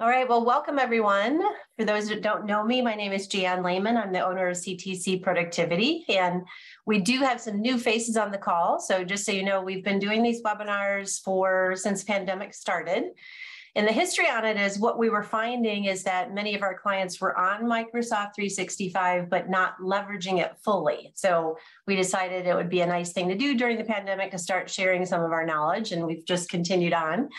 All right, well, welcome everyone. For those that don't know me, my name is Jan Lehman. I'm the owner of CTC Productivity, and we do have some new faces on the call. So just so you know, we've been doing these webinars since pandemic started. And the history on it is what we were finding is that many of our clients were on Microsoft 365, but not leveraging it fully. So we decided it would be a nice thing to do during the pandemic to start sharing some of our knowledge, and we've just continued on.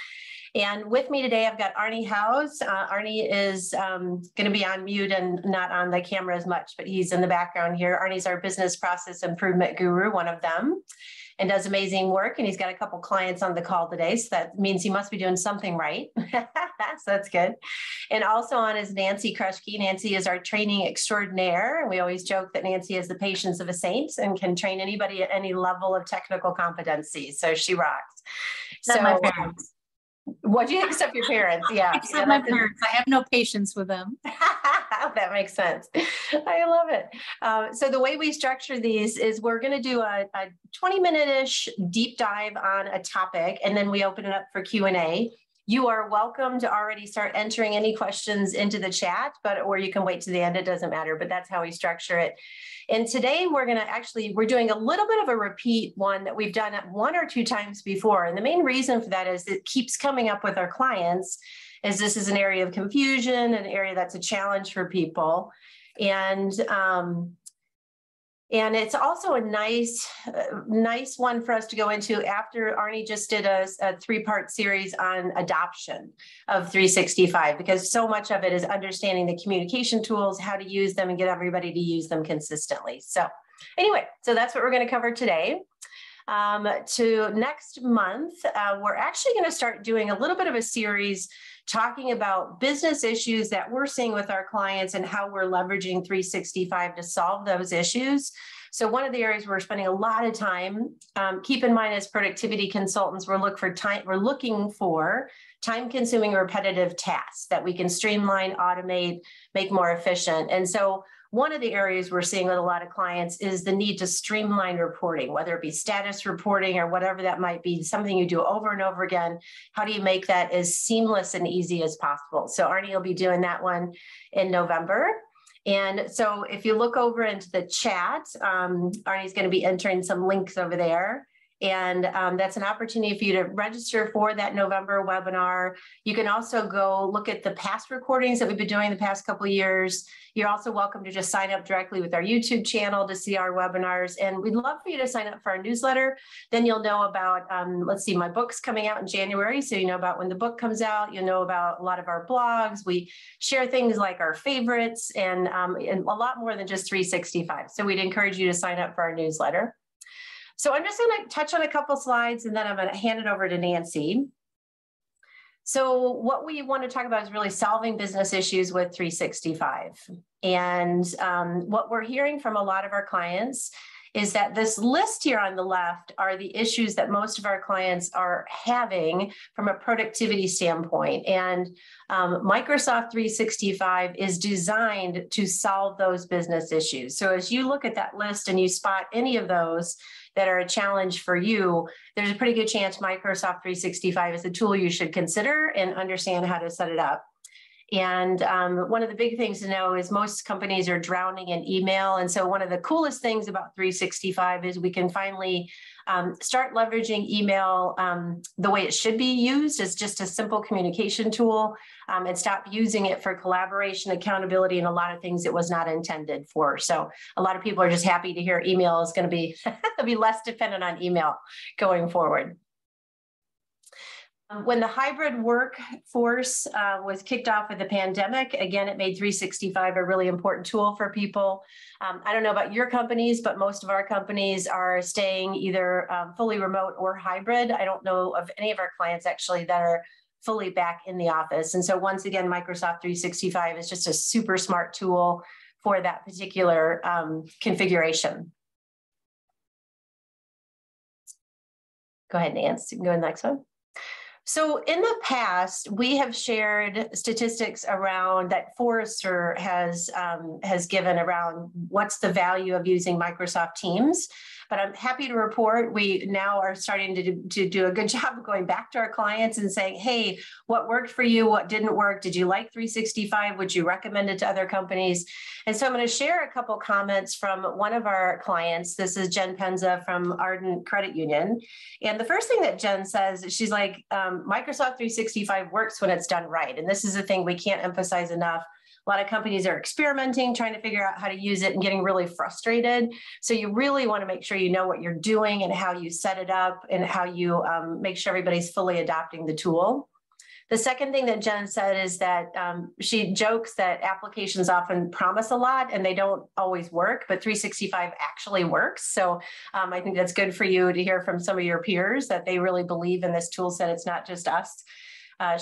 And with me today, I've got Arnie House. Arnie is going to be on mute and not on the camera as much, but he's in the background here. Arnie's our business process improvement guru, one of them, and does amazing work. And he's got a couple clients on the call today. So that means he must be doing something right. So that's good. And also on is Nancy Krushke. Nancy is our training extraordinaire. We always joke that Nancy has the patience of a saint and can train anybody at any level of technical competency. So she rocks. Except my parents. What do you accept your parents? Yeah. Except my parents. I have no patience with them. That makes sense. I love it. So the way we structure these is we're going to do a 20-minute-ish deep dive on a topic, and then we open it up for Q&A. You are welcome to already start entering any questions into the chat, or you can wait to the end. It doesn't matter, but that's how we structure it. And today we're doing a little bit of a repeat one that we've done one or two times before. And the main reason for that is it keeps coming up with our clients, as this is an area of confusion, an area that's a challenge for people. And it's also a nice one for us to go into after Arnie just did a three-part series on adoption of 365, because so much of it is understanding the communication tools, how to use them, and get everybody to use them consistently. So anyway, so that's what we're going to cover today. To next month, we're actually going to start doing a little bit of a series talking about business issues that we're seeing with our clients and how we're leveraging 365 to solve those issues. So one of the areas we're spending a lot of time, keep in mind as productivity consultants, we're looking for time-consuming repetitive tasks that we can streamline, automate, make more efficient. And so one of the areas we're seeing with a lot of clients is the need to streamline reporting, whether it be status reporting or whatever that might be, something you do over and over again. How do you make that as seamless and easy as possible? So Arnie will be doing that one in November. And so if you look over into the chat, Arnie's going to be entering some links over there. And that's an opportunity for you to register for that November webinar. You can also go look at the past recordings that we've been doing the past couple of years. You're also welcome to just sign up directly with our YouTube channel to see our webinars. And we'd love for you to sign up for our newsletter. Then you'll know about, my book's coming out in January. So you know about when the book comes out. You'll know about a lot of our blogs. We share things like our favorites and a lot more than just 365. So we'd encourage you to sign up for our newsletter. So I'm just going to touch on a couple slides, and then I'm going to hand it over to Nancy. So what we want to talk about is really solving business issues with 365. And what we're hearing from a lot of our clients is that this list here on the left are the issues that most of our clients are having from a productivity standpoint. And Microsoft 365 is designed to solve those business issues. So as you look at that list and you spot any of those that are a challenge for you, there's a pretty good chance Microsoft 365 is the tool you should consider and understand how to set it up. And one of the big things to know is most companies are drowning in email. And so one of the coolest things about 365 is we can finally start leveraging email the way it should be used as just a simple communication tool, and stop using it for collaboration, accountability, and a lot of things it was not intended for. So a lot of people are just happy to hear email is going to be, be less dependent on email going forward. When the hybrid workforce was kicked off with the pandemic, again, it made 365 a really important tool for people. I don't know about your companies, but most of our companies are staying either fully remote or hybrid. I don't know of any of our clients actually that are fully back in the office. And so once again, Microsoft 365 is just a super smart tool for that particular configuration. Go ahead, Nance. You can go to the next one. So in the past, we have shared statistics around that Forrester has given around what's the value of using Microsoft Teams. But I'm happy to report we now are starting to do a good job of going back to our clients and saying, hey, what worked for you? What didn't work? Did you like 365? Would you recommend it to other companies? And so I'm going to share a couple comments from one of our clients. This is Jen Penza from Ardent Credit Union. And the first thing that Jen says, she's like, Microsoft 365 works when it's done right. And this is a thing we can't emphasize enough. A lot of companies are experimenting, trying to figure out how to use it and getting really frustrated. So you really want to make sure you know what you're doing and how you set it up and how you make sure everybody's fully adopting the tool. The second thing that Jen said is that she jokes that applications often promise a lot and they don't always work, but 365 actually works. So I think that's good for you to hear from some of your peers that they really believe in this tool set. It's not just us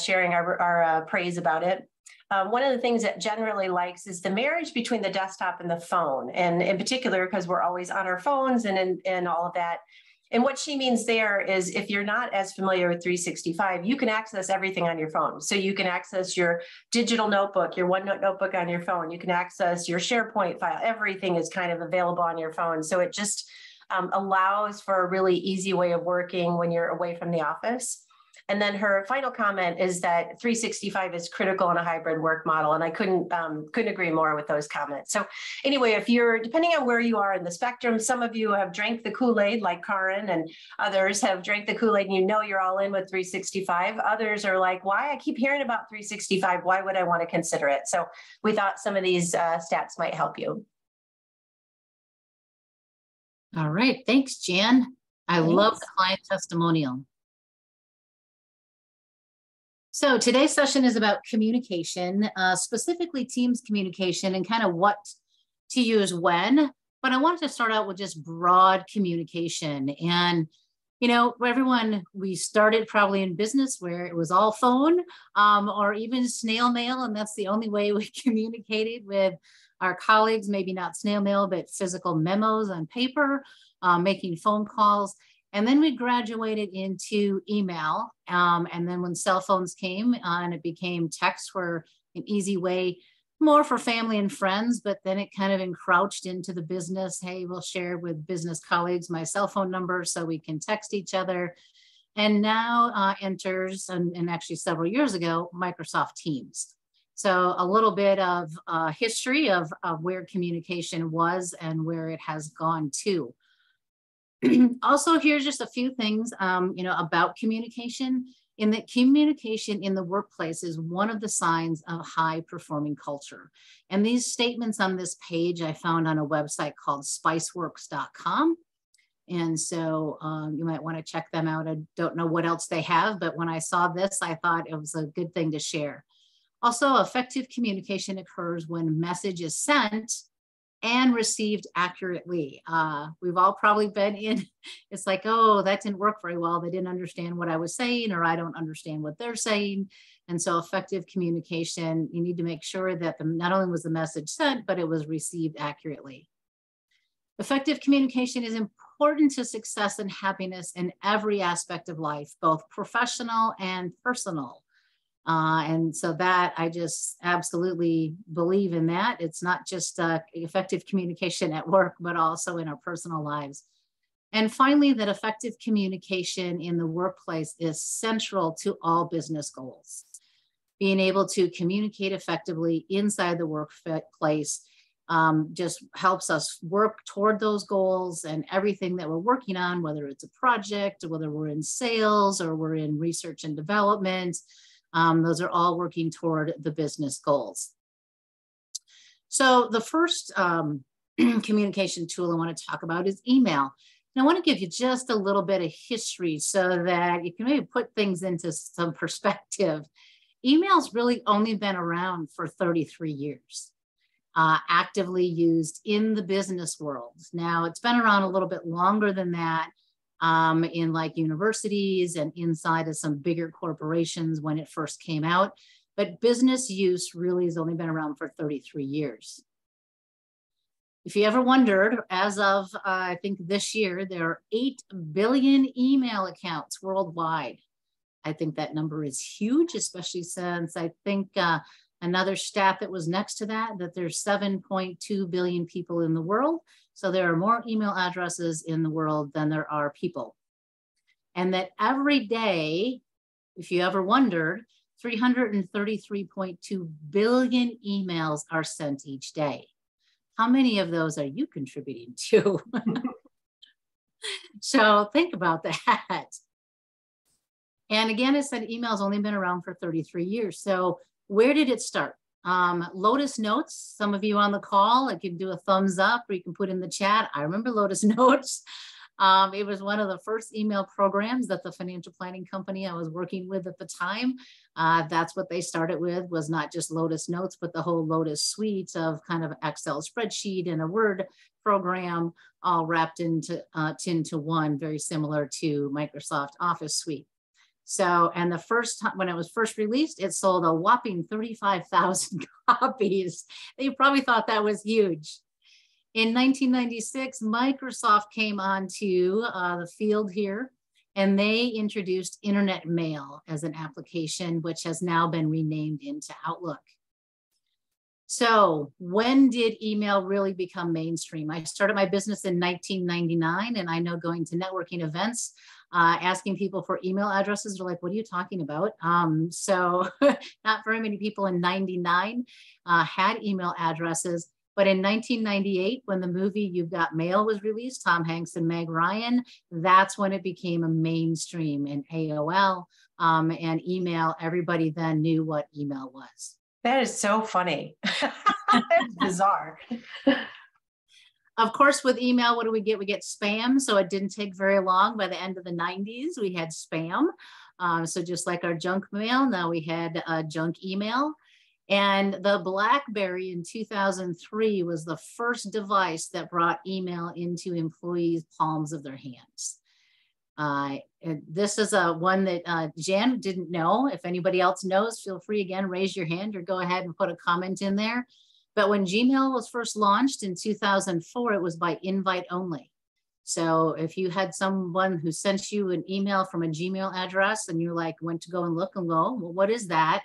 sharing our praise about it. One of the things that Jen really likes is the marriage between the desktop and the phone, and in particular, because we're always on our phones and all of that. And what she means there is if you're not as familiar with 365, you can access everything on your phone. So you can access your digital notebook, your OneNote notebook on your phone. You can access your SharePoint file. Everything is kind of available on your phone. So it just allows for a really easy way of working when you're away from the office. And then her final comment is that 365 is critical in a hybrid work model. And I couldn't agree more with those comments. So anyway, if you're, depending on where you are in the spectrum, some of you have drank the Kool-Aid like Karin, and others have drank the Kool-Aid and you know you're all in with 365. Others are like, why? I keep hearing about 365. Why would I want to consider it? So we thought some of these stats might help you. All right. Thanks, Jan. I love the client testimonial. So today's session is about communication, specifically Teams communication and kind of what to use when. But I wanted to start out with just broad communication. And, you know, everyone, we started probably in business where it was all phone or even snail mail. And that's the only way we communicated with our colleagues, maybe not snail mail, but physical memos on paper, making phone calls. And then we graduated into email. And then when cell phones came and it became text were an easy way, more for family and friends, but then it kind of encroached into the business. Hey, we'll share with business colleagues my cell phone number so we can text each other. And now enters, and actually several years ago, Microsoft Teams. So a little bit of history of where communication was and where it has gone to. Also, here's just a few things, about communication. In that communication in the workplace is one of the signs of high performing culture. And these statements on this page I found on a website called spiceworks.com. And so you might want to check them out. I don't know what else they have, but when I saw this, I thought it was a good thing to share. Also, effective communication occurs when message is sent and received accurately. We've all probably been in, it's like, oh, that didn't work very well. They didn't understand what I was saying, or I don't understand what they're saying. And so effective communication, you need to make sure that not only was the message sent, but it was received accurately. Effective communication is important to success and happiness in every aspect of life, both professional and personal. And so that I just absolutely believe in that. It's not just effective communication at work, but also in our personal lives. And finally, that effective communication in the workplace is central to all business goals. Being able to communicate effectively inside the workplace just helps us work toward those goals and everything that we're working on, whether it's a project, or whether we're in sales or we're in research and development. Those are all working toward the business goals. So the first communication tool I want to talk about is email. And I want to give you just a little bit of history so that you can maybe put things into some perspective. Email's really only been around for 33 years, actively used in the business world. Now, it's been around a little bit longer than that. In like universities and inside of some bigger corporations when it first came out. But business use really has only been around for 33 years. If you ever wondered, as of I think this year, there are 8 billion email accounts worldwide. I think that number is huge, especially since I think another stat that was next to that, that there's 7.2 billion people in the world. So there are more email addresses in the world than there are people. And that every day, if you ever wondered, 333.2 billion emails are sent each day. How many of those are you contributing to? So think about that. And again, I said email's only been around for 33 years. So where did it start? Lotus Notes, some of you on the call, I can do a thumbs up or you can put in the chat. I remember Lotus Notes. It was one of the first email programs that the financial planning company I was working with at the time, that's what they started with, was not just Lotus Notes, but the whole Lotus suite of kind of Excel spreadsheet and a Word program all wrapped into one, very similar to Microsoft Office suite. So, and the first time when it was first released, it sold a whopping 35,000 copies. You probably thought that was huge. In 1996, Microsoft came onto the field here, and they introduced Internet Mail as an application, which has now been renamed into Outlook. So when did email really become mainstream? I started my business in 1999, and I know going to networking events, asking people for email addresses, they're like, what are you talking about? So not very many people in 99 had email addresses. But in 1998, when the movie You've Got Mail was released, Tom Hanks and Meg Ryan, that's when it became a mainstream in AOL and email. Everybody then knew what email was. That is so funny. That's bizarre. Of course, with email, what do we get? We get spam. So it didn't take very long. By the end of the 90s, we had spam. So just like our junk mail, now we had junk email. And the BlackBerry in 2003 was the first device that brought email into employees' palms of their hands. This is one that Jan didn't know. If anybody else knows, feel free again, raise your hand or go ahead and put a comment in there. But when Gmail was first launched in 2004, it was by invite only. So if you had someone who sent you an email from a Gmail address and you're like, went to go and look and go, well, what is that?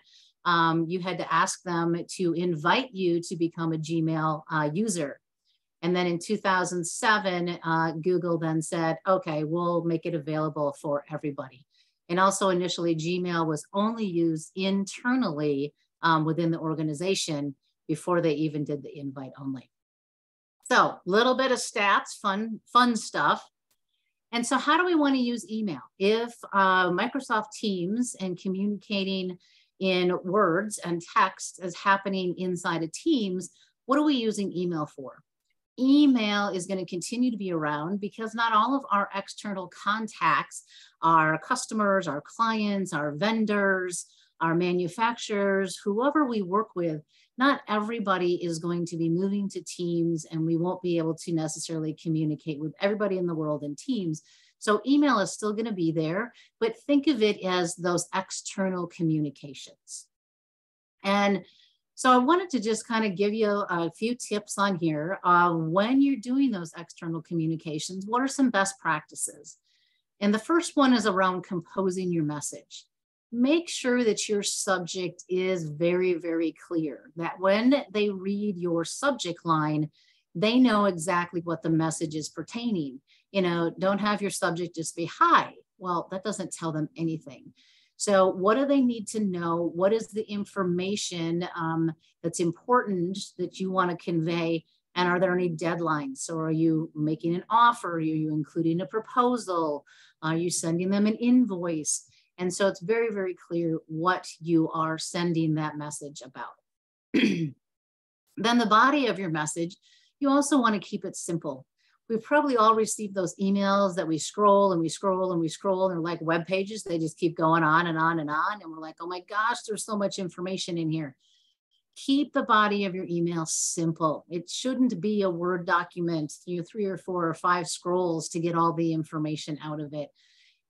You had to ask them to invite you to become a Gmail user. And then in 2007, Google then said, okay, we'll make it available for everybody. And also initially Gmail was only used internally within the organization before they even did the invite only. So a little bit of stats, fun stuff. And so how do we want to use email? If Microsoft Teams and communicating in words and text is happening inside of Teams, what are we using email for? Email is going to continue to be around because not all of our external contacts, our customers, our clients, our vendors, our manufacturers, whoever we work with, not everybody is going to be moving to Teams, and we won't be able to necessarily communicate with everybody in the world in Teams. So email is still going to be there, but think of it as those external communications. And so I wanted to just kind of give you a few tips on here. When you're doing those external communications, what are some best practices? And the first one is around composing your message. Make sure that your subject is very, very clear, that when they read your subject line, they know exactly what the message is pertaining. You know, don't have your subject just be hi. Well, that doesn't tell them anything. So what do they need to know? What is the information that's important that you want to convey? And are there any deadlines? So are you making an offer? Are you including a proposal? Are you sending them an invoice? And so it's very, very clear what you are sending that message about. Then the body of your message, you also want to keep it simple. We've probably all received those emails that we scroll and we scroll and we scroll, and they're like web pages. They just keep going on and on and on. And we're like, oh my gosh, there's so much information in here. Keep the body of your email simple. It shouldn't be a Word document, 3 or 4 or 5 scrolls to get all the information out of it.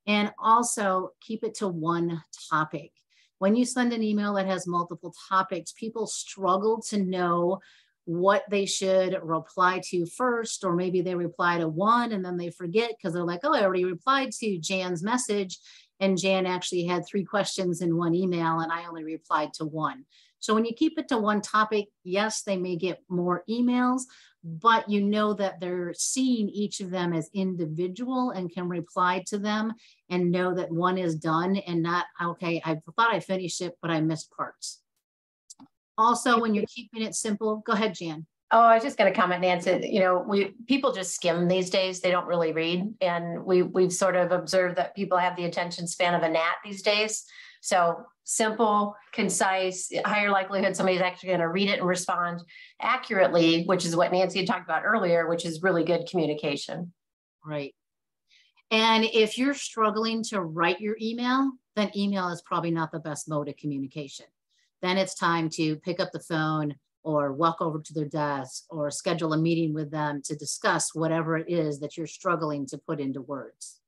And also keep it to one topic. When you send an email that has multiple topics, people struggle to know what they should reply to first, or maybe they reply to one and then they forget because they're like, oh, I already replied to Jan's message. And Jan actually had 3 questions in one email, and I only replied to 1. So when you keep it to one topic, yes, they may get more emails, but you know that they're seeing each of them as individual and can reply to them and know that one is done and not, okay, I thought I finished it, but I missed parts. Also, when you're keeping it simple, go ahead, Jan. Oh, I was just going to comment, Nancy, people just skim these days. They don't really read. And we've sort of observed that people have the attention span of a gnat these days. So simple, concise, higher likelihood somebody's actually going to read it and respond accurately, which is what Nancy had talked about earlier, which is really good communication. Right. And if you're struggling to write your email, then email is probably not the best mode of communication. Then it's time to pick up the phone or walk over to their desk or schedule a meeting with them to discuss whatever it is that you're struggling to put into words.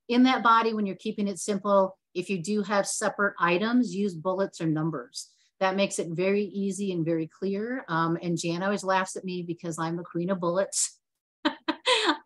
In that body, when you're keeping it simple, if you do have separate items, use bullets or numbers. That makes it very easy and very clear. And Jan always laughs at me because I'm the queen of bullets.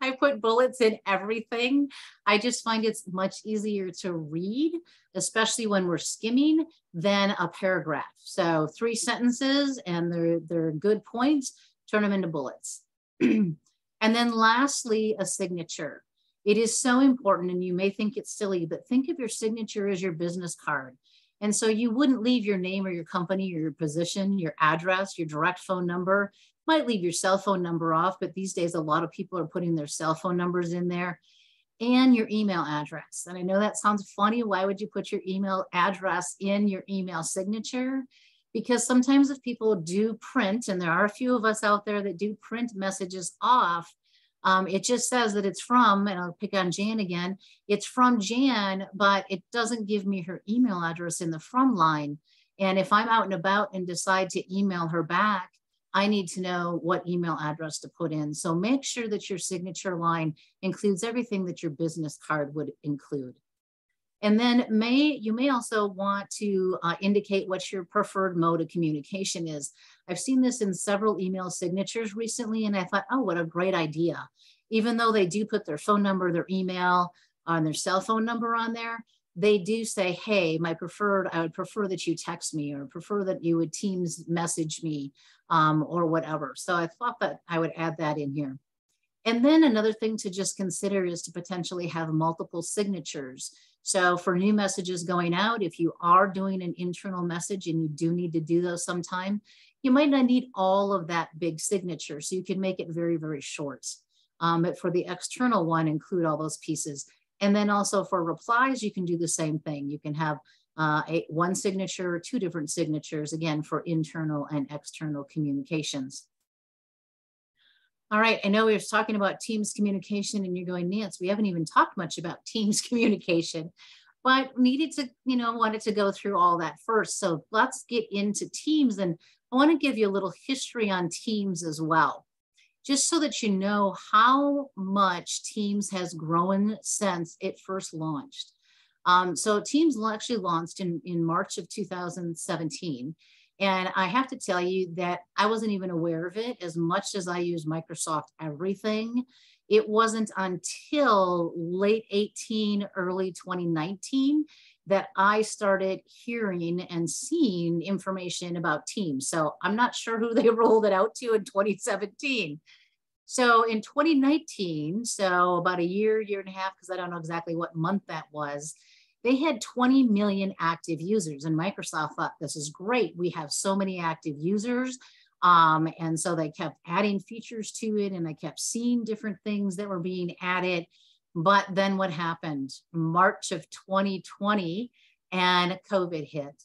I put bullets in everything. I just find it's much easier to read, especially when we're skimming, than a paragraph. So 3 sentences and they're good points, turn them into bullets. And then lastly, a signature. It is so important, and you may think it's silly, but think of your signature as your business card. And so you wouldn't leave your name or your company or your position, your address, your direct phone number. Might leave your cell phone number off, but these days a lot of people are putting their cell phone numbers in there, and your email address. And I know that sounds funny. Why would you put your email address in your email signature? Because sometimes if people do print, and there are a few of us out there that do print messages off, it just says that it's from, and I'll pick on Jan again, it's from Jan, but it doesn't give me her email address in the from line. And if I'm out and about and decide to email her back, I need to know what email address to put in. So make sure that your signature line includes everything that your business card would include. And then you may also want to indicate what your preferred mode of communication is. I've seen this in several email signatures recently, and I thought, oh, what a great idea. Even though they do put their phone number, their email, and their cell phone number on there, they do say, hey, I would prefer that you text me, or prefer that you would Teams message me, or whatever. So I thought that I would add that in here. And then another thing to just consider is to potentially have multiple signatures. So for new messages going out, if you are doing an internal message, and you do need to do those sometime, you might not need all of that big signature. So you can make it very, very short. But for the external one, include all those pieces. And then also for replies, you can do the same thing. You can have one signature or 2 different signatures, again, for internal and external communications. All right, I know we were talking about Teams communication, and you're going, Nance, we haven't even talked much about Teams communication, but wanted to go through all that first. So let's get into Teams, and I want to give you a little history on Teams as well, just so that you know how much Teams has grown since it first launched. So Teams actually launched in March of 2017. And I have to tell you that I wasn't even aware of it. As much as I use Microsoft everything, it wasn't until late 18, early 2019 that I started hearing and seeing information about Teams. So I'm not sure who they rolled it out to in 2017. So in 2019, so about a year and a half, because I don't know exactly what month that was, they had 20 million active users, and Microsoft thought, this is great. We have so many active users. And so they kept adding features to it, and I kept seeing different things that were being added. But then what happened? March of 2020, and COVID hit.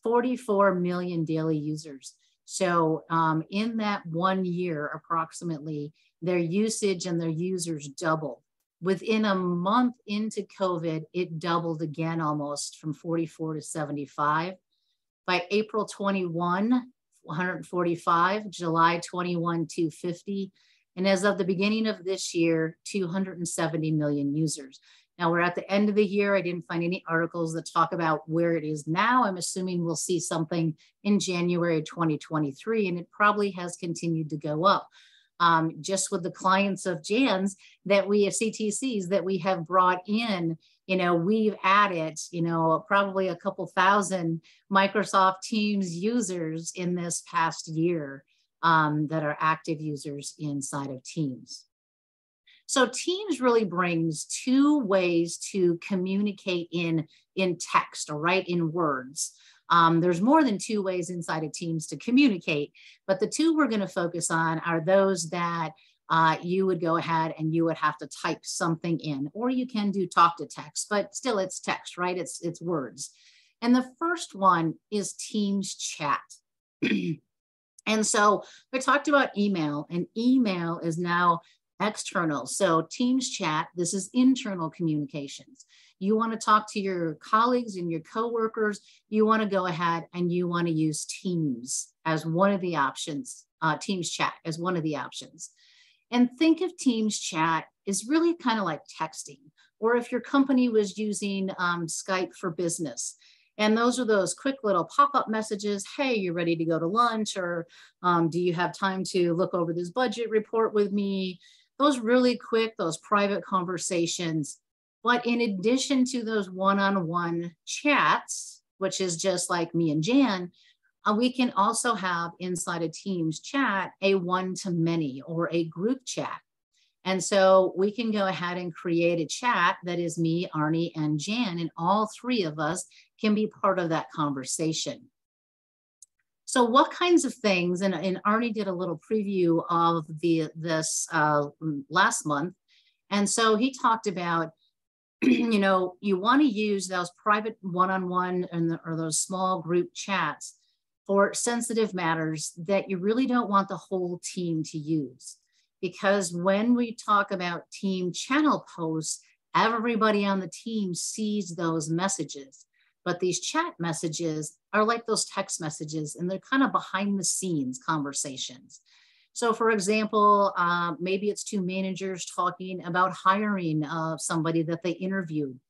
44 million daily users. So in that 1 year, approximately, their usage and their users doubled. Within a month into COVID, it doubled again almost from 44 to 75. By April 21, 145, July 21, 250. And as of the beginning of this year, 270 million users. Now we're at the end of the year. I didn't find any articles that talk about where it is now. I'm assuming we'll see something in January 2023, and it probably has continued to go up. just with the clients of Jan's that we have CTCs that we have brought in, we've added, probably a couple thousand Microsoft Teams users in this past year that are active users inside of Teams. So Teams really brings two ways to communicate in text, or right, in words. There's more than two ways inside of Teams to communicate, but the two we're going to focus on are those that you would go ahead and you would have to type something in, or you can do talk to text, but still it's text, right? It's words. And the first one is Teams chat. And so we talked about email, and email is now external. So Teams chat, this is internal communications. You want to talk to your colleagues and your coworkers, you want to go ahead and you want to use Teams as one of the options, Teams chat as one of the options. And think of Teams chat as really kind of like texting, or if your company was using Skype for Business. And those are those quick little pop-up messages. Hey, you ready to go to lunch? Or do you have time to look over this budget report with me? Those really quick, those private conversations. But in addition to those one-on-one chats, which is just like me and Jan, we can also have inside a Teams chat a one-to-many or a group chat. And so we can go ahead and create a chat that is me, Arnie, and Jan, and all three of us can be part of that conversation. So what kinds of things, and Arnie did a little preview of this last month. And so he talked about, you want to use those private one-on-one or those small group chats for sensitive matters that you really don't want the whole team to use. Because when we talk about team channel posts, everybody on the team sees those messages. But these chat messages are like those text messages, and they're kind of behind the scenes conversations. So for example, maybe it's two managers talking about hiring somebody that they interviewed.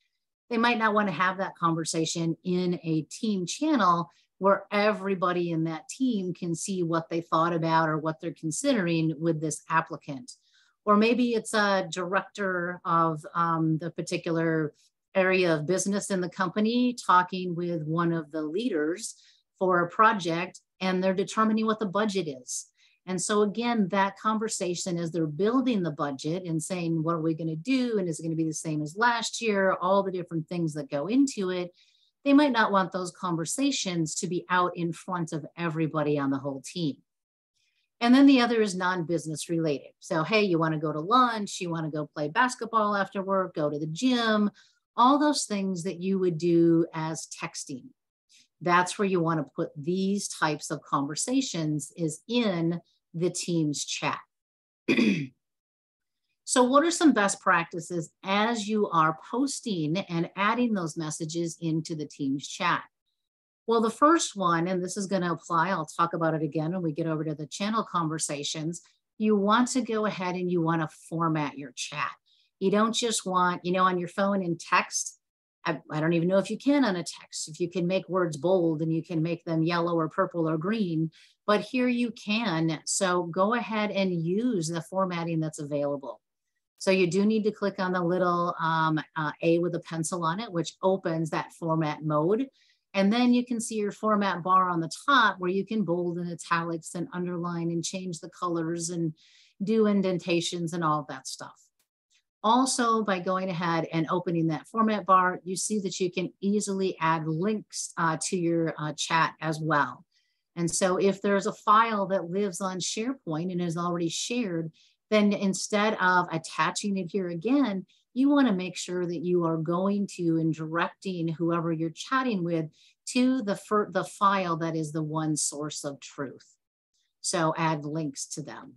They might not want to have that conversation in a team channel where everybody in that team can see what they thought about or what they're considering with this applicant. Or maybe it's a director of the particular area of business in the company talking with one of the leaders for a project, and they're determining what the budget is. And so again, that conversation as they're building the budget and saying, what are we going to do? And is it going to be the same as last year? All the different things that go into it. They might not want those conversations to be out in front of everybody on the whole team. And then the other is non-business related. So, hey, you want to go to lunch, you want to go play basketball after work, go to the gym, all those things that you would do as texting. That's where you want to put these types of conversations, is in the Teams chat. So what are some best practices as you are posting and adding those messages into the Teams chat? Well, the first one, and this is going to apply, I'll talk about it again when we get over to the channel conversations, you want to go ahead and you want to format your chat. You don't just want, on your phone in text, I don't even know if you can on a text, if you can make words bold and you can make them yellow or purple or green, but here you can. So go ahead and use the formatting that's available. So you do need to click on the little A with a pencil on it, which opens that format mode. And then you can see your format bar on the top where you can bold and italics and underline and change the colors and do indentations and all of that stuff. Also, by going ahead and opening that format bar, you see that you can easily add links to your chat as well. And so if there's a file that lives on SharePoint and is already shared, then instead of attaching it here again, you want to make sure that you are going to and directing whoever you're chatting with to the file that is the one source of truth. So add links to them.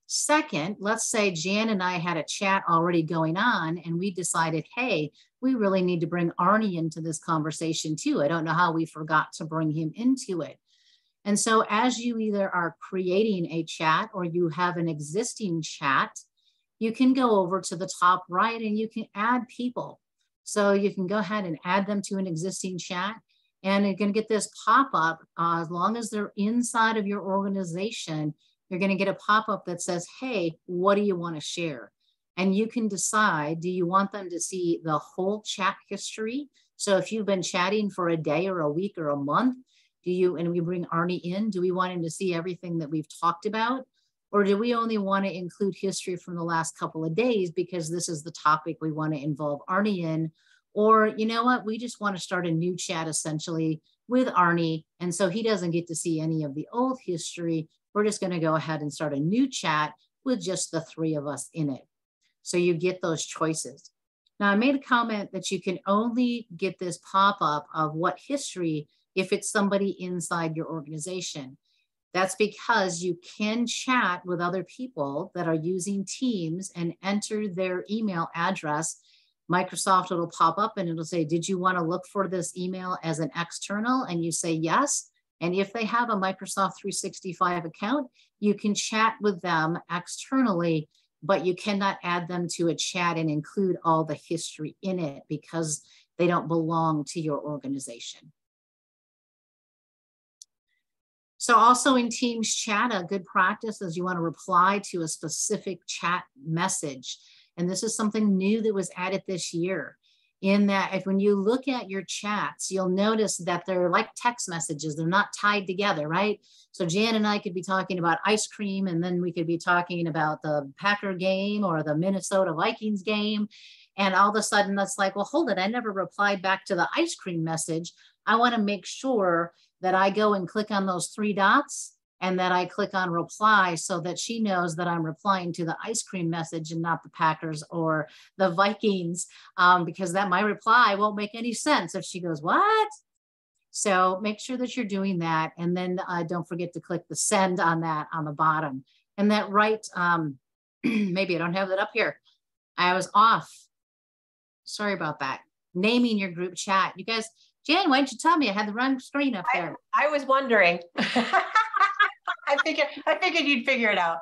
Second, let's say Jan and I had a chat already going on and we decided, hey, we really need to bring Arnie into this conversation too. I don't know how we forgot to bring him into it. And so as you either are creating a chat or you have an existing chat, you can go over to the top right and you can add people. So you can go ahead and add them to an existing chat, and you're going to get this pop-up as long as they're inside of your organization. you're going to get a pop-up that says, hey, what do you want to share? And you can decide, do you want them to see the whole chat history? So if you've been chatting for a day or a week or a month, and we bring Arnie in, do we want him to see everything that we've talked about? Or do we only want to include history from the last couple of days because this is the topic we want to involve Arnie in? Or, you know what, we just want to start a new chat essentially with Arnie. And so he doesn't get to see any of the old history. We're just going to go ahead and start a new chat with just the three of us in it. So you get those choices. Now, I made a comment that you can only get this pop-up of what history if it's somebody inside your organization. That's because you can chat with other people that are using Teams and enter their email address. Microsoft, it'll pop up and it'll say, did you want to look for this email as an external? And you say yes. And if they have a Microsoft 365 account, you can chat with them externally, but you cannot add them to a chat and include all the history in it because they don't belong to your organization. So also in Teams chat, a good practice is you want to reply to a specific chat message. And this is something new that was added this year, in that if when you look at your chats, you'll notice that they're like text messages. They're not tied together, right? So Jan and I could be talking about ice cream, and then we could be talking about the Packer game or the Minnesota Vikings game. And all of a sudden that's like, well, hold it. I never replied back to the ice cream message. I want to make sure that I go and click on those three dots and that I click on reply so that she knows that I'm replying to the ice cream message and not the Packers or the Vikings, because that my reply won't make any sense if she goes, what? So make sure that you're doing that. And then don't forget to click the send on that on the bottom. And that right, maybe I don't have that up here. I was off. Sorry about that. Naming your group chat. You guys, Jan, why didn't you tell me? I had the wrong screen up there. I was wondering. I figured you'd figure it out.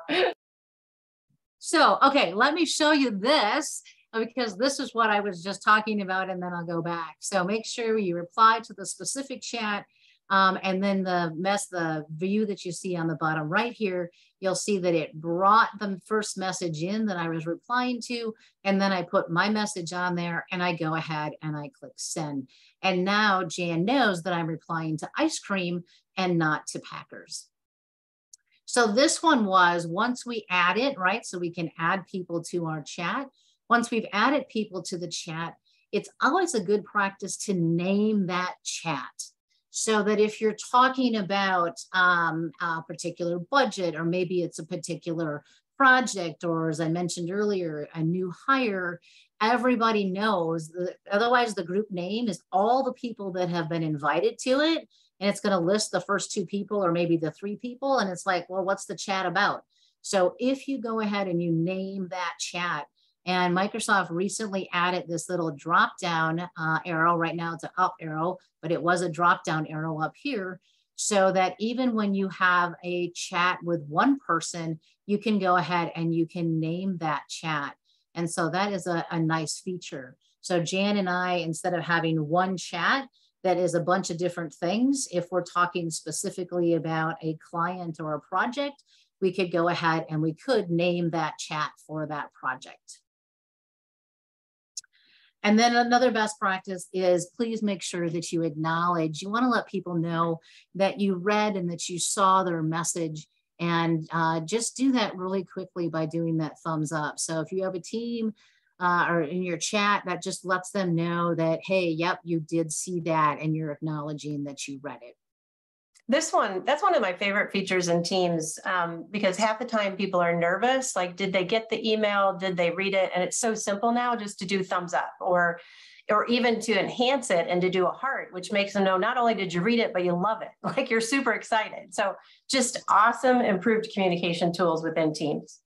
So, okay, let me show you this because this is what I was just talking about, and then I'll go back. So make sure you reply to the specific chat, and then the view that you see on the bottom right here, you'll see that it brought the first message in that I was replying to, and then I put my message on there, and I go ahead and I click send. And now Jan knows that I'm replying to ice cream and not to Packers. So this one was once we add it, right? So we can add people to our chat. Once we've added people to the chat, it's always a good practice to name that chat. So that if you're talking about a particular budget, or maybe it's a particular project, or as I mentioned earlier, a new hire, everybody knows that otherwise the group name is all the people that have been invited to it. And it's going to list the first two people or maybe the three people. And it's like, well, what's the chat about? So if you go ahead and you name that chat, and Microsoft recently added this little drop down arrow. Right now it's an up arrow, but it was a drop down arrow up here. So that even when you have a chat with one person, you can go ahead and you can name that chat. And so that is a nice feature. So Jan and I, instead of having one chat that is a bunch of different things, if we're talking specifically about a client or a project, we could go ahead and we could name that chat for that project. And then another best practice is please make sure that you acknowledge. You want to let people know that you read and that you saw their message, and just do that really quickly by doing that thumbs up. So if you have a team or in your chat, that just lets them know that, hey, yep, you did see that and you're acknowledging that you read it. That's one of my favorite features in Teams, because half the time people are nervous, like, did they get the email? Did they read it? And it's so simple now just to do thumbs up, or even to enhance it and to do a heart, which makes them know not only did you read it, but you love it. Like, you're super excited. So just awesome improved communication tools within Teams.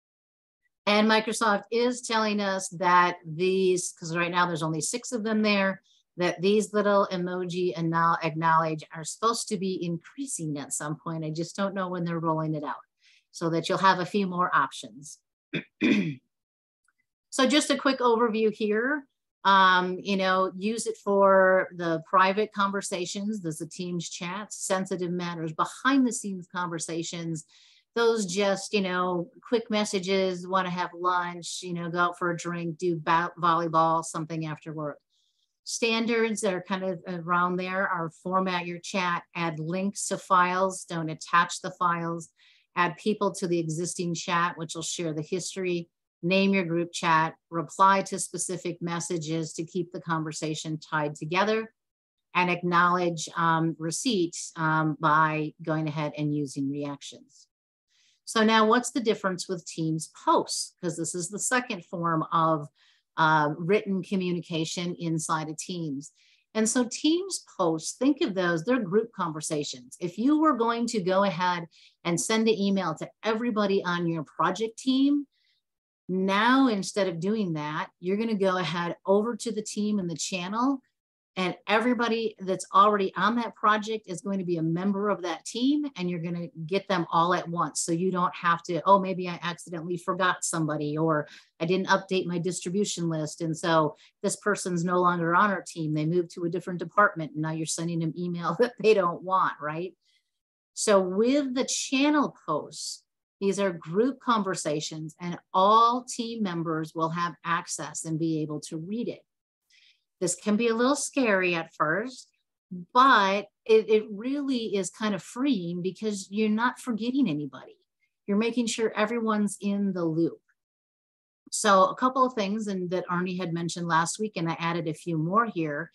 And Microsoft is telling us that these, because right now there's only 6 of them there, that these little emoji and now acknowledge are supposed to be increasing at some point. I just don't know when they're rolling it out, so that you'll have a few more options. So just a quick overview here. Use it for the private conversations. There's the Teams chats, sensitive matters, behind the scenes conversations, those just, quick messages, want to have lunch, go out for a drink, do volleyball, something after work. Standards that are kind of around there are format your chat, add links to files, don't attach the files, add people to the existing chat, which will share the history, name your group chat, reply to specific messages to keep the conversation tied together, and acknowledge receipts by going ahead and using reactions. So now what's the difference with Teams posts? Because this is the second form of written communication inside of Teams. And so Teams posts, think of those, they're group conversations. If you were going to go ahead and send an email to everybody on your project team, now instead of doing that, you're going to go ahead over to the team in the channel, and everybody that's already on that project is going to be a member of that team, and you're going to get them all at once. So you don't have to, oh, maybe I accidentally forgot somebody, or I didn't update my distribution list. And so this person's no longer on our team. They moved to a different department, and now you're sending them email that they don't want, right? So with the channel posts, these are group conversations, and all team members will have access and be able to read it. This can be a little scary at first, but it really is kind of freeing because you're not forgetting anybody. You're making sure everyone's in the loop. So a couple of things, and that Arnie had mentioned last week, and I added a few more here,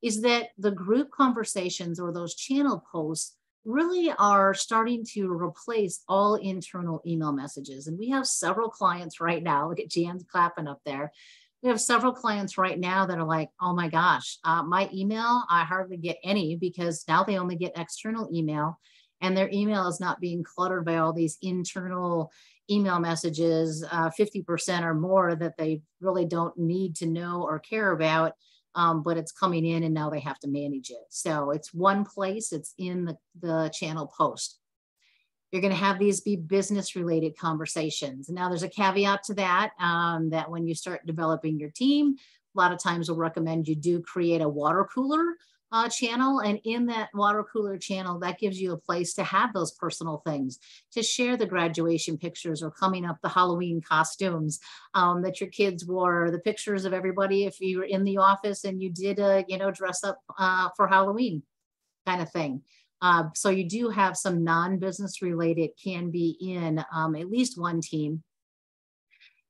is that the group conversations or those channel posts really are starting to replace all internal email messages. And we have several clients right now. Look at Jan's clapping up there. We have several clients right now that are like, oh my gosh, my email, I hardly get any, because now they only get external email, and their email is not being cluttered by all these internal email messages, 50% or more that they really don't need to know or care about, but it's coming in and now they have to manage it. So it's one place, it's in the channel post. You're going to have these be business related conversations. Now there's a caveat to that, that when you start developing your team, a lot of times we'll recommend you do create a water cooler channel. And in that water cooler channel, that gives you a place to have those personal things, to share the graduation pictures or coming up the Halloween costumes that your kids wore, the pictures of everybody if you were in the office and you did, dress up for Halloween kind of thing. So you do have some non-business related can be in at least one team.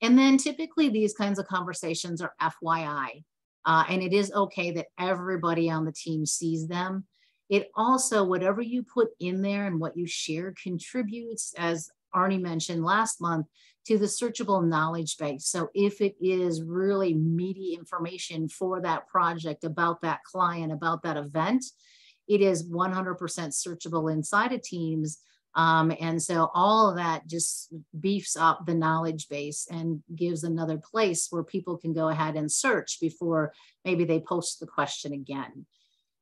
And then typically these kinds of conversations are FYI, and it is okay that everybody on the team sees them. It also, whatever you put in there and what you share contributes, as Arnie mentioned last month, to the searchable knowledge base. So if it is really meaty information for that project, about that client, about that event, it is 100% searchable inside of Teams. And so all of that just beefs up the knowledge base and gives another place where people can go ahead and search before maybe they post the question again.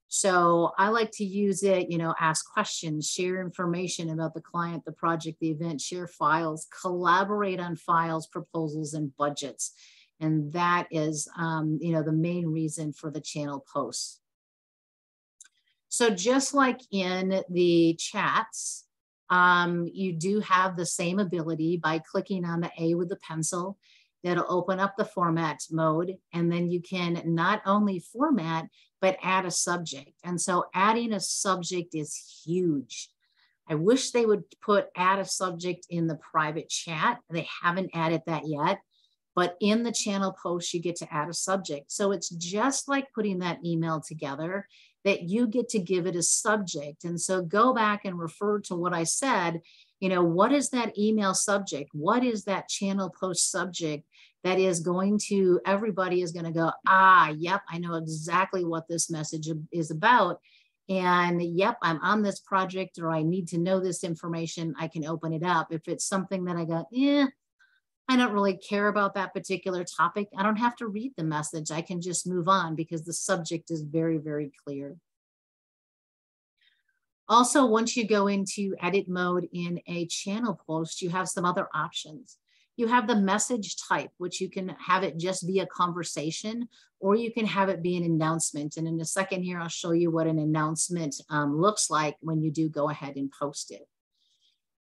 So I like to use it, ask questions, share information about the client, the project, the event, share files, collaborate on files, proposals, and budgets. And that is, the main reason for the channel posts. So just like in the chats, you do have the same ability by clicking on the A with the pencil. That'll open up the format mode, and then you can not only format, but add a subject. And so adding a subject is huge. I wish they would add a subject in the private chat. They haven't added that yet, but in the channel post, you get to add a subject. So it's just like putting that email together, that you get to give it a subject. And so go back and refer to what I said, what is that email subject? What is that channel post subject that is going to, everybody is going to go, yep, I know exactly what this message is about. And yep, I'm on this project, or I need to know this information. I can open it up. If it's something that I go, I don't really care about that particular topic, I don't have to read the message. I can just move on because the subject is very, very clear. Also, once you go into edit mode in a channel post, you have some other options. You have the message type, which you can have it just be a conversation, or you can have it be an announcement. And in a second here, I'll show you what an announcement looks like when you do go ahead and post it.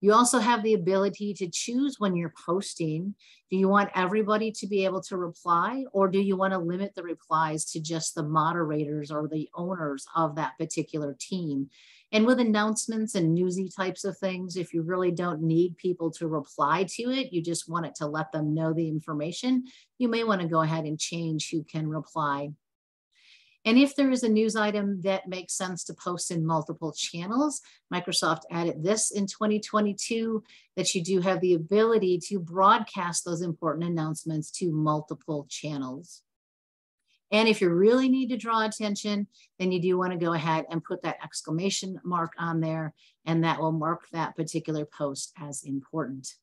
You also have the ability to choose when you're posting. Do you want everybody to be able to reply, or do you want to limit the replies to just the moderators or the owners of that particular team? And with announcements and newsy types of things, if you really don't need people to reply to it, you just want it to let them know the information, you may want to go ahead and change who can reply. And if there is a news item that makes sense to post in multiple channels, Microsoft added this in 2022, that you do have the ability to broadcast those important announcements to multiple channels. And if you really need to draw attention, then you do want to go ahead and put that exclamation mark on there, and that will mark that particular post as important.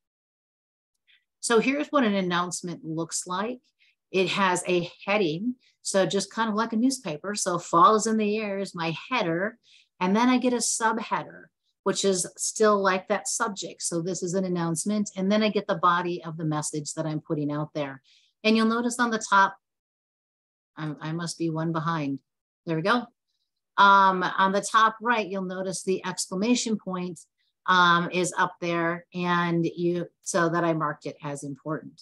So here's what an announcement looks like. It has a heading, so just kind of like a newspaper. So fall is in the air is my header, and then I get a subheader, which is still like that subject. So this is an announcement, and then I get the body of the message that I'm putting out there. And you'll notice on the top, I must be one behind. There we go. On the top right, you'll notice the exclamation point is up there, and so that I marked it as important.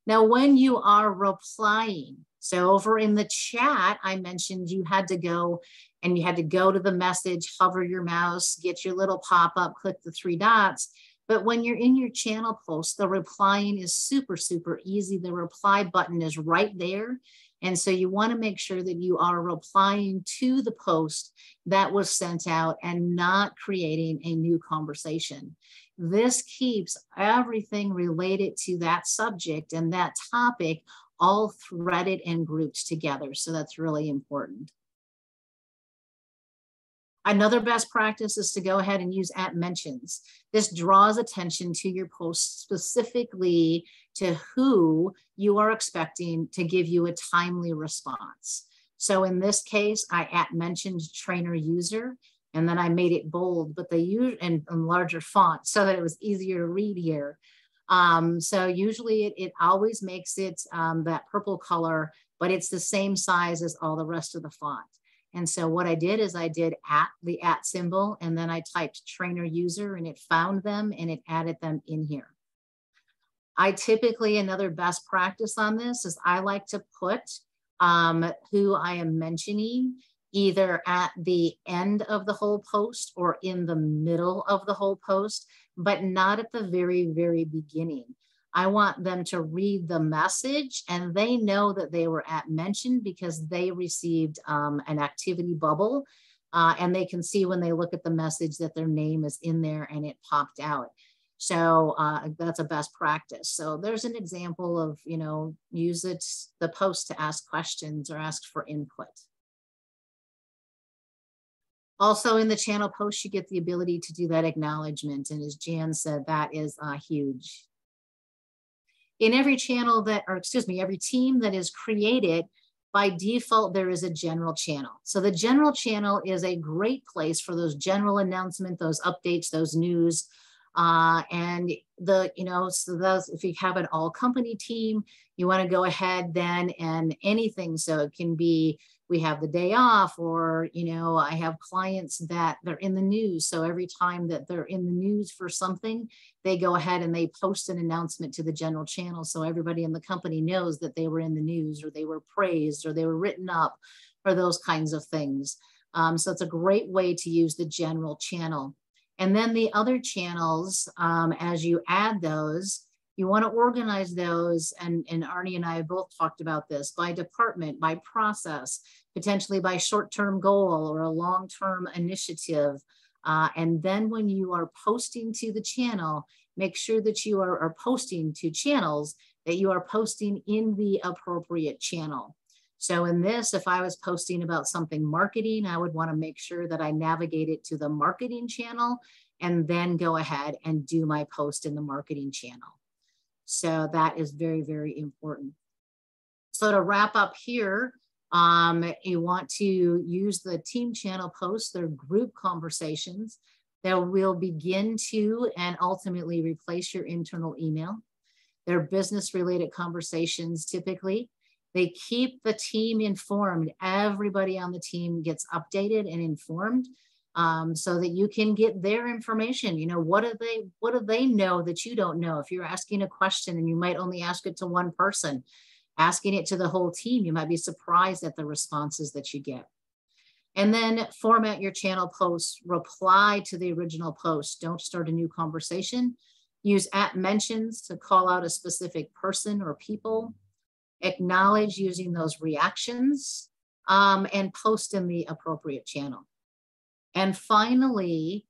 Now, when you are replying, so over in the chat, I mentioned you had to go to the message, hover your mouse, get your little pop-up, click the 3 dots. But when you're in your channel post, the replying is super, super easy. The reply button is right there. And so you want to make sure that you are replying to the post that was sent out and not creating a new conversation. This keeps everything related to that subject and that topic all threaded and grouped together. So that's really important. Another best practice is to go ahead and use @mentions. This draws attention to your post specifically to who you are expecting to give you a timely response. So in this case, I @mentioned trainer user, and then I made it bold, but they use in larger font so that it was easier to read here. So usually it always makes it that purple color, but it's the same size as all the rest of the font. And so what I did is I did the @ symbol, and then I typed trainer user, and it found them and it added them in here. I typically, another best practice on this is I like to put who I am mentioning either at the end of the whole post or in the middle of the whole post, but not at the very, very beginning. I want them to read the message and they know that they were @mentioned because they received an activity bubble, and they can see when they look at the message that their name is in there and it popped out. So that's a best practice. So there's an example of, use the post to ask questions or ask for input. Also in the channel post, you get the ability to do that acknowledgement. And as Jan said, that is huge. In every channel every team that is created, by default, there is a general channel. So the general channel is a great place for those general announcements, those updates, those news. And so those, if you have an all company team, you want to go ahead then and anything. So it can be, we have the day off, or, I have clients that they're in the news. So every time that they're in the news for something, they go ahead and they post an announcement to the general channel. So everybody in the company knows that they were in the news, or they were praised, or they were written up, or those kinds of things. So it's a great way to use the general channel. And then the other channels, as you add those, you want to organize those, and Arnie and I both talked about this, by department, by process, potentially by short-term goal or a long-term initiative. And then when you are posting to the channel, make sure that you are posting to channels, that you are posting in the appropriate channel. So in this, if I was posting about something marketing, I would want to make sure that I navigate it to the marketing channel and then go ahead and do my post in the marketing channel. So that is very, very important. So to wrap up here, you want to use the team channel posts, their group conversations that will begin to and ultimately replace your internal email. They're business related conversations typically. They keep the team informed. Everybody on the team gets updated and informed. so that you can get their information. You know, what do they know that you don't know? If you're asking a question and you might only ask it to one person, asking it to the whole team, you might be surprised at the responses that you get. And then format your channel posts, reply to the original post. Don't start a new conversation. Use @mentions to call out a specific person or people. Acknowledge using those reactions, and post in the appropriate channel. And finally,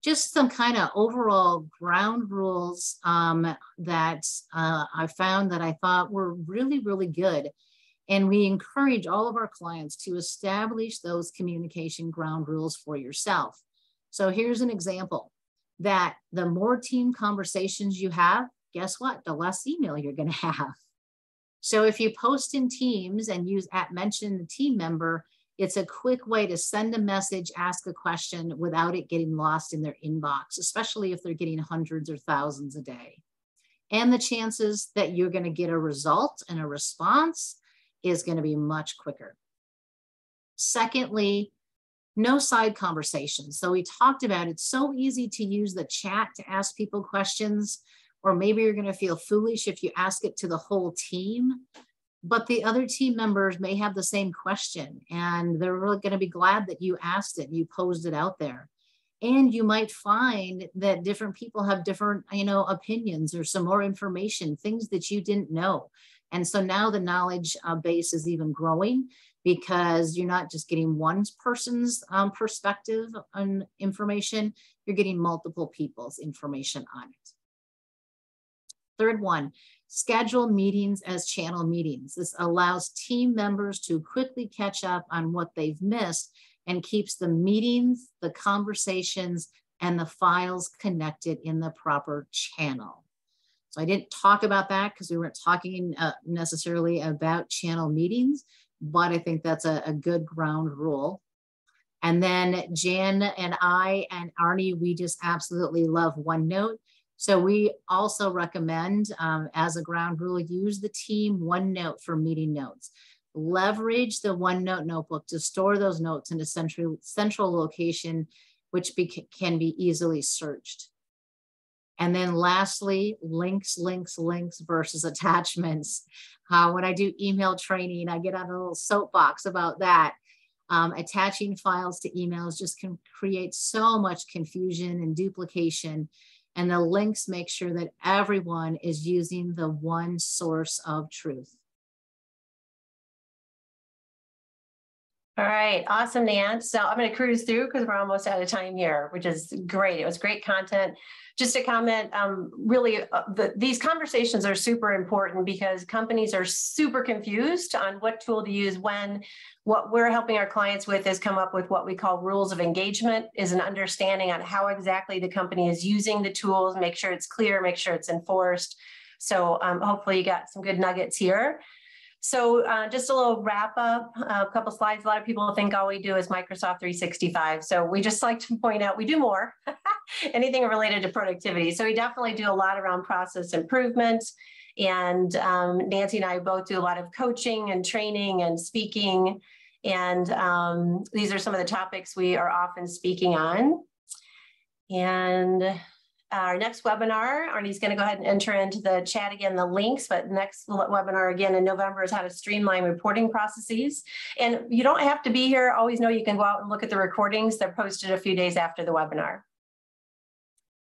just some kind of overall ground rules that I found that I thought were really, really good. And we encourage all of our clients to establish those communication ground rules for yourself. So here's an example that the more team conversations you have, guess what? The less email you're going to have. So if you post in Teams and use @mention the team member, it's a quick way to send a message, ask a question without it getting lost in their inbox, especially if they're getting hundreds or thousands a day. And the chances that you're going to get a result and a response is going to be much quicker. Secondly, no side conversations. So we talked about it's so easy to use the chat to ask people questions, or maybe you're going to feel foolish if you ask it to the whole team. But the other team members may have the same question, and they're really going to be glad that you asked it, you posed it out there. And you might find that different people have different, opinions or some more information, things that you didn't know. And so now the knowledge base is even growing because you're not just getting one person's perspective on information, you're getting multiple people's information on it. Third one, schedule meetings as channel meetings. This allows team members to quickly catch up on what they've missed and keeps the meetings, the conversations, and the files connected in the proper channel. So I didn't talk about that because we weren't talking necessarily about channel meetings, but I think that's a good ground rule. And then Jan and I and Arnie, we just absolutely love OneNote. So we also recommend, as a ground rule, use the team OneNote for meeting notes. Leverage the OneNote notebook to store those notes in a central location, which can be easily searched. And then lastly, links versus attachments. When I do email training, I get on a little soapbox about that. Attaching files to emails just can create so much confusion and duplication. And the links make sure that everyone is using the one source of truth. All right, awesome, Nance. So I'm going to cruise through because we're almost out of time here, which is great. It was great content. Just a comment, really, these conversations are super important because companies are super confused on what tool to use when. What we're helping our clients with is come up with what we call rules of engagement, is an understanding on how exactly the company is using the tools, make sure it's clear, make sure it's enforced. So hopefully you got some good nuggets here. So just a little wrap up, a couple slides. A lot of people think all we do is Microsoft 365. So we just like to point out we do more, anything related to productivity. So we definitely do a lot around process improvement. And Nancy and I both do a lot of coaching and training and speaking. And these are some of the topics we are often speaking on. And our next webinar, Arnie's going to go ahead and enter into the chat again the links, but next webinar again in November is how to streamline reporting processes. And you don't have to be here. Always know you can go out and look at the recordings. They're posted a few days after the webinar.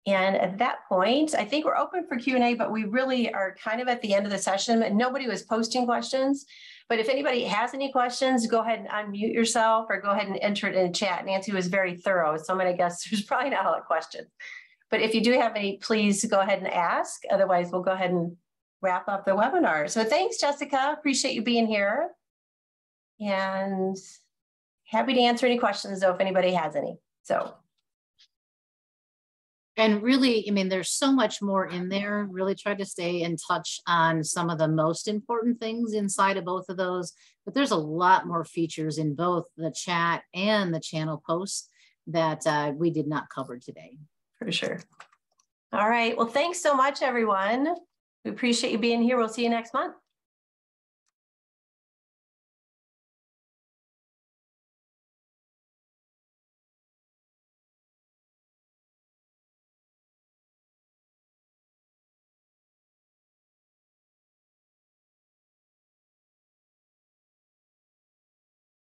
And at that point, I think we're open for Q&A, but we really are kind of at the end of the session. Nobody was posting questions, but if anybody has any questions, go ahead and unmute yourself or go ahead and enter it in chat. Nancy was very thorough, so I'm going to guess there's probably not a lot of questions. But if you do have any, please go ahead and ask. Otherwise, we'll go ahead and wrap up the webinar. So thanks, Jessica. Appreciate you being here. And happy to answer any questions, though, if anybody has any. So. And really, I mean, there's so much more in there. Really try to stay in touch on some of the most important things inside of both of those. But there's a lot more features in both the chat and the channel posts that we did not cover today. For sure. All right. Well, thanks so much, everyone. We appreciate you being here. We'll see you next month.